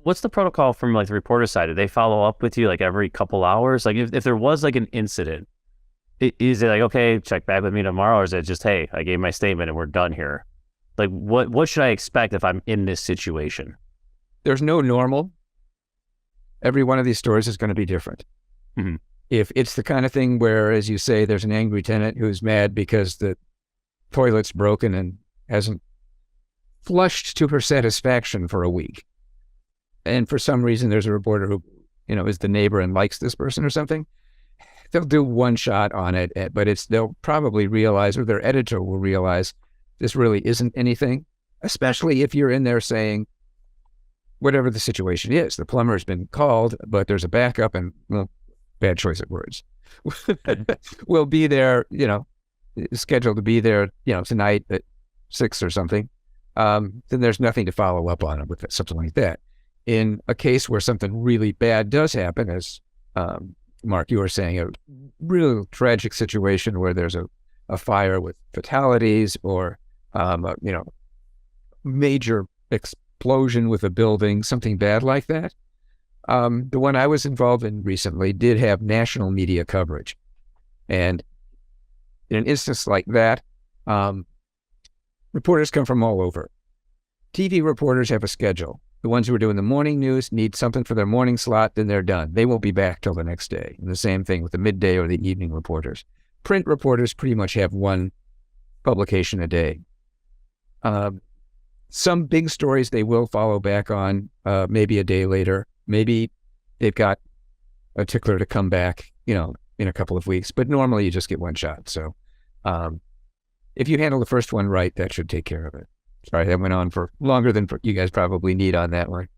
What's the protocol from like the reporter side? Do they follow up with you like every couple hours? Like if there was like an incident, is it like, okay, check back with me tomorrow? Or is it just, hey, I gave my statement and we're done here? Like what should I expect if I'm in this situation? There's no normal. Every one of these stories is going to be different. Mm-hmm. If it's the kind of thing where, as you say, there's an angry tenant who's mad because the toilet's broken and hasn't flushed to her satisfaction for a week, and for some reason there's a reporter who, is the neighbor and likes this person or something, they'll do one shot on it, but they'll probably realize, or their editor will realize, this really isn't anything, especially if you're in there saying, whatever the situation is, the plumber's been called, but there's a backup and, well, bad choice of words. We'll be there, scheduled to be there, tonight at 6 or something. Then there's nothing to follow up on it with something like that. In a case where something really bad does happen, as Mark, you were saying, a real tragic situation where there's a fire with fatalities or, major explosion with a building, something bad like that. The one I was involved in recently did have national media coverage. And in an instance like that, reporters come from all over. TV reporters have a schedule. The ones who are doing the morning news need something for their morning slot, then they're done. They won't be back till the next day. And the same thing with the midday or the evening reporters. Print reporters pretty much have one publication a day. Some big stories they will follow back on maybe a day later. Maybe they've got a tickler to come back, in a couple of weeks. But normally you just get one shot. So if you handle the first one right, that should take care of it. Sorry, that went on for longer than you guys probably need on that one.